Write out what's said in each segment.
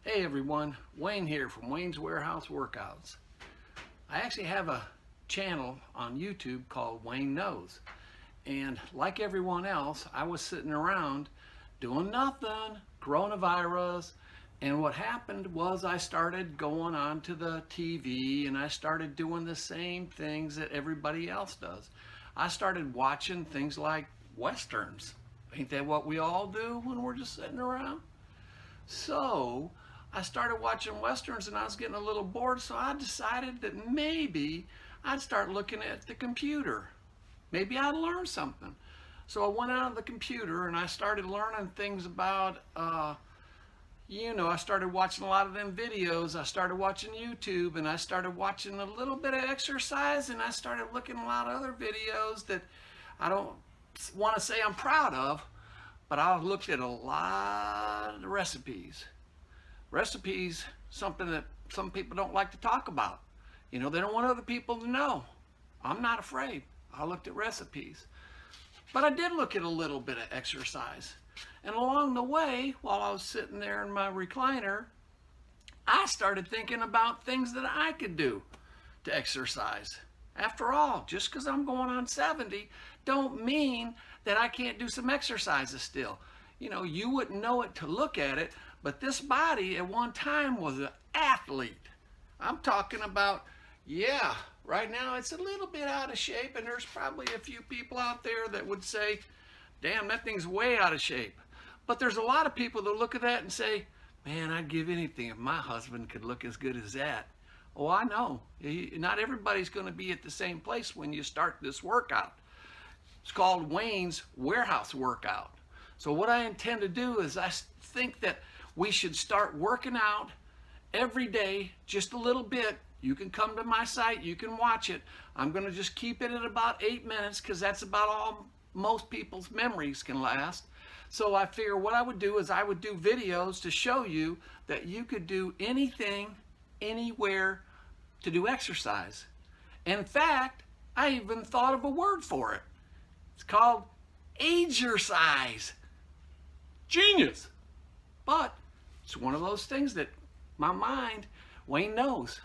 Hey everyone, Wayne here from Wayne's Warehouse Workouts. I actually have a channel on YouTube called Wayne Knows. And like everyone else, I was sitting around doing nothing, coronavirus. And what happened was I started going on to the TV and I started doing the same things that everybody else does. I started watching things like Westerns. Ain't that what we all do when we're just sitting around? So I started watching Westerns and I was getting a little bored, so I decided that maybe I'd start looking at the computer. Maybe I'd learn something. So I went out of the computer and I started learning things about, I started watching a lot of them videos. I started watching YouTube and I started watching a little bit of exercise and I started looking at a lot of other videos that I don't want to say I'm proud of, but I looked at a lot of recipes. Recipes, something that some people don't like to talk about. They don't want other people to know. I'm not afraid. I looked at recipes. But I did look at a little bit of exercise. And along the way, while I was sitting there in my recliner, I started thinking about things that I could do to exercise. After all, just because I'm going on 70 don't mean that I can't do some exercises still. You wouldn't know it to look at it, but this body at one time was an athlete. I'm talking about, right now it's a little bit out of shape, and there's probably a few people out there that would say, damn, that thing's way out of shape. But there's a lot of people that look at that and say, man, I'd give anything if my husband could look as good as that. Oh, I know. Not everybody's going to be at the same place when you start this workout. It's called Wayne's Warehouse Workout. So what I intend to do is I think that we should start working out every day, just a little bit. You can come to my site, you can watch it. I'm going to just keep it at about 8 minutes because that's about all most people's memories can last. So I figure what I would do is I would do videos to show you that you could do anything, anywhere to do exercise. In fact, I even thought of a word for it. It's called agercise. Genius! But it's one of those things that my mind, Wayne knows.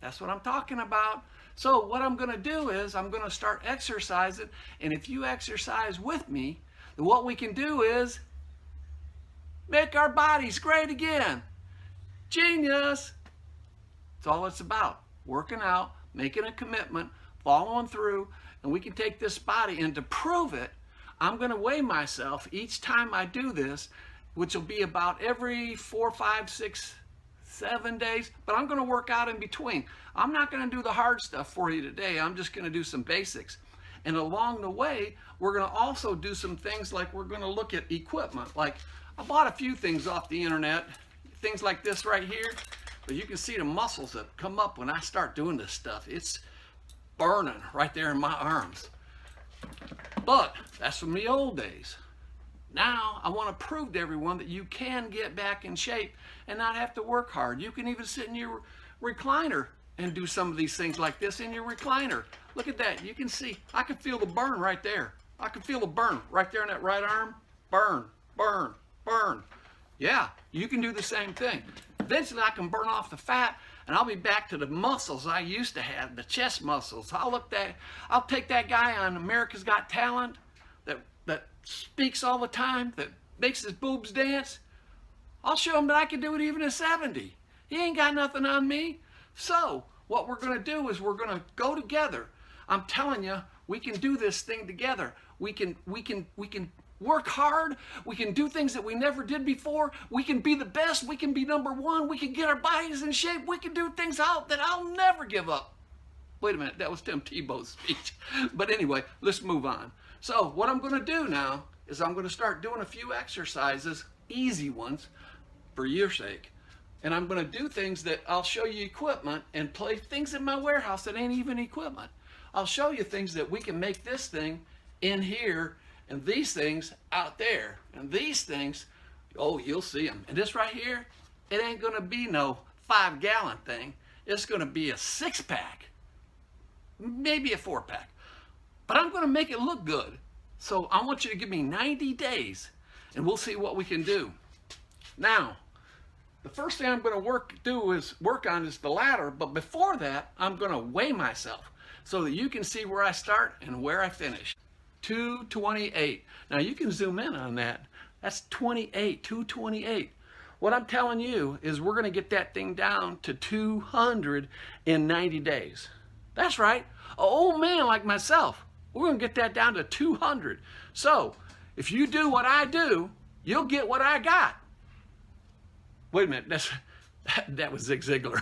That's what I'm talking about. So what I'm going to do is I'm going to start exercising. And if you exercise with me, then what we can do is make our bodies great again. Genius! That's all it's about. Working out, making a commitment, following through, and we can take this body. And to prove it, I'm going to weigh myself each time I do this, which will be about every 4, 5, 6, 7 days, but I'm going to work out in between. I'm not going to do the hard stuff for you today. I'm just going to do some basics. And along the way, we're going to also do some things like we're going to look at equipment. Like I bought a few things off the internet, things like this right here, but you can see the muscles that come up when I start doing this stuff. It's burning right there in my arms. But that's from the old days. Now, I want to prove to everyone that you can get back in shape and not have to work hard. You can even sit in your recliner and do some of these things like this in your recliner. Look at that. You can see, I can feel the burn right there. I can feel the burn right there in that right arm. Burn, burn, burn. Yeah, you can do the same thing. Eventually, I can burn off the fat and I'll be back to the muscles I used to have, the chest muscles. I'll take that guy on America's Got Talent that speaks all the time, that makes his boobs dance. I'll show him that I can do it even at 70. He ain't got nothing on me. So what we're going to do is we're going to go together. I'm telling you, we can do this thing together. We can work hard. We can do things that we never did before. We can be the best. We can be number one. We can get our bodies in shape. We can do things that I'll never give up. Wait a minute, that was Tim Tebow's speech. But anyway, let's move on. So what I'm going to do now is I'm going to start doing a few exercises, easy ones, for your sake. And I'm going to do things that I'll show you equipment and play things in my warehouse that ain't even equipment. I'll show you things that we can make this thing in here and these things out there. And these things, oh, you'll see them. And this right here, it ain't going to be no 5-gallon thing. It's going to be a 6-pack, maybe a 4-pack. But I'm going to make it look good. So I want you to give me 90 days and we'll see what we can do. Now, The first thing I'm going to work on is the ladder, but before that, I'm going to weigh myself so that you can see where I start and where I finish. 228. Now you can zoom in on that. That's 28, 228. What I'm telling you is we're going to get that thing down to 200 in 90 days. That's right. An old man like myself, we're going to get that down to 200. So if you do what I do, you'll get what I got. Wait a minute, that was Zig Ziglar.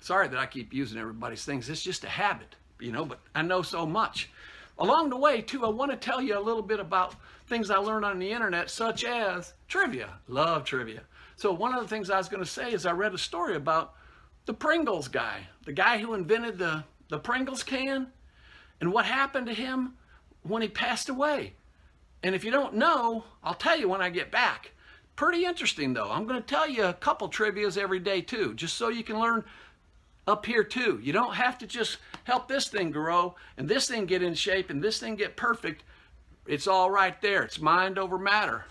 Sorry that I keep using everybody's things. It's just a habit, you know, but I know so much. Along the way, too, I want to tell you a little bit about things I learned on the internet, such as trivia. Love trivia. So one of the things I was going to say is I read a story about the Pringles guy, the guy who invented the Pringles can, and what happened to him when he passed away. And if you don't know, I'll tell you when I get back. Pretty interesting, though. I'm going to tell you a couple trivias every day, too, just so you can learn up here, too. You don't have to just help this thing grow and this thing get in shape and this thing get perfect. It's all right there. It's mind over matter.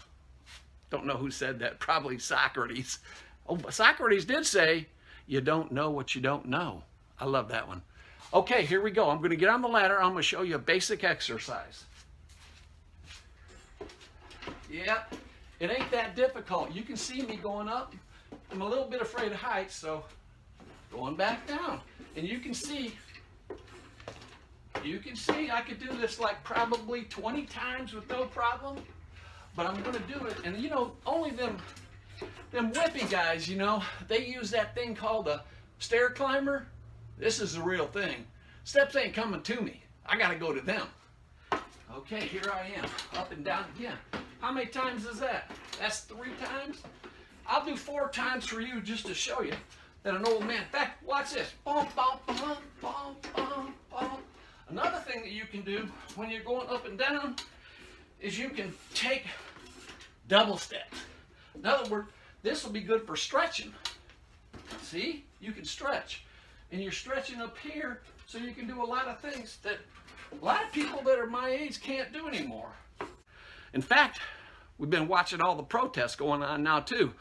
Don't know who said that. Probably Socrates. Oh, Socrates did say, you don't know what you don't know. I love that one. Okay, here we go. I'm going to get on the ladder. I'm going to show you a basic exercise. Yep, it ain't that difficult. You can see me going up. I'm a little bit afraid of heights, so going back down. And you can see I could do this like probably 20 times with no problem. But I'm going to do it. And you know, only them whippy guys, you know, they use that thing called a stair climber. This is the real thing. Steps ain't coming to me. I got to go to them. Okay, here I am, up and down again. How many times is that? That's 3 times. I'll do 4 times for you just to show you that an old man. In fact, watch this. Bum, bum, bum, bum, bum, bum. Another thing that you can do when you're going up and down is you can take double steps. In other words, this will be good for stretching. See? You can stretch. And you're stretching up here so you can do a lot of things that a lot of people that are my age can't do anymore. In fact, we've been watching all the protests going on now too,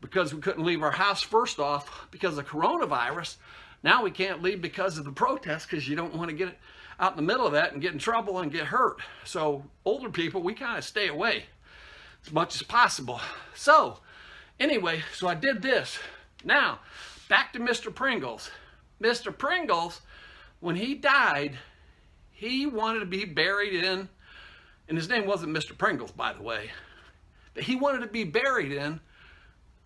because we couldn't leave our house first off because of coronavirus. Now we can't leave because of the protests because you don't want to get out in the middle of that and get in trouble and get hurt. So older people, we kind of stay away as much as possible. So anyway, so I did this. Now, back to Mr. Pringles. Mr. Pringles, when he died, he wanted to be buried in, and his name wasn't Mr. Pringles, by the way, but he wanted to be buried in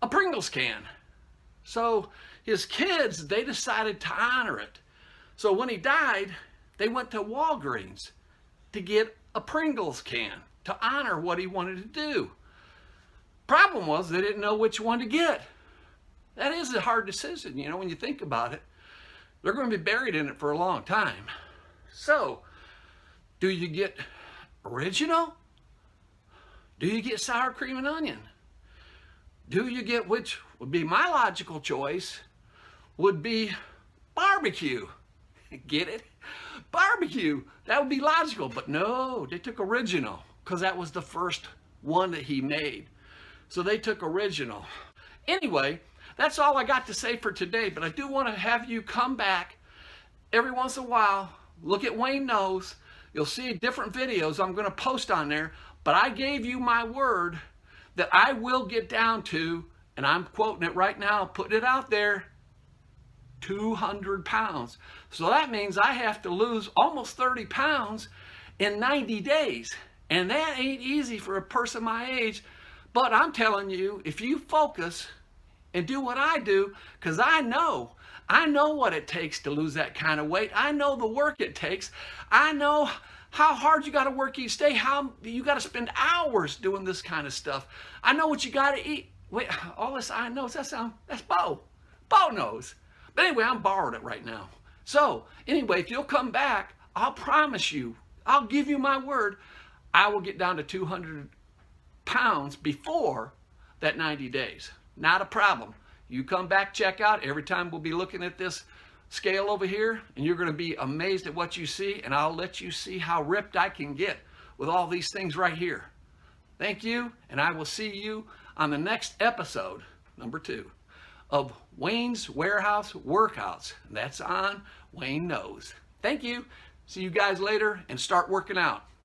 a Pringles can. So his kids, they decided to honor it. So when he died, they went to Walgreens to get a Pringles can to honor what he wanted to do. Problem was they didn't know which one to get. That is a hard decision, you know, when you think about it. They're going to be buried in it for a long time. So, do you get original? Do you get sour cream and onion? Do you get, which would be my logical choice, would be barbecue. Get it? Barbecue. That would be logical, but no, they took original because that was the first one that he made. So they took original. Anyway, that's all I got to say for today, but I do want to have you come back every once in a while, look at Wayne Knows. You'll see different videos I'm going to post on there, but I gave you my word that I will get down to, and I'm quoting it right now, putting it out there, 200 pounds. So that means I have to lose almost 30 pounds in 90 days. And that ain't easy for a person my age. But I'm telling you, if you focus and do what I do, because I know what it takes to lose that kind of weight. I know the work it takes. I know how hard you got to work each day, how you got to spend hours doing this kind of stuff. I know what you got to eat. Wait, all this I know, that's Bo. Bo knows. But anyway, I'm borrowing it right now. So anyway, if you'll come back, I'll promise you, I'll give you my word, I will get down to 200 pounds before that 90 days. Not a problem. You come back, check out. Every time we'll be looking at this scale over here, and you're going to be amazed at what you see, and I'll let you see how ripped I can get with all these things right here. Thank you, and I will see you on the next episode number 2, of Wayne's Warehouse Workouts. That's on Wayne Knows. Thank you. See you guys later, and start working out.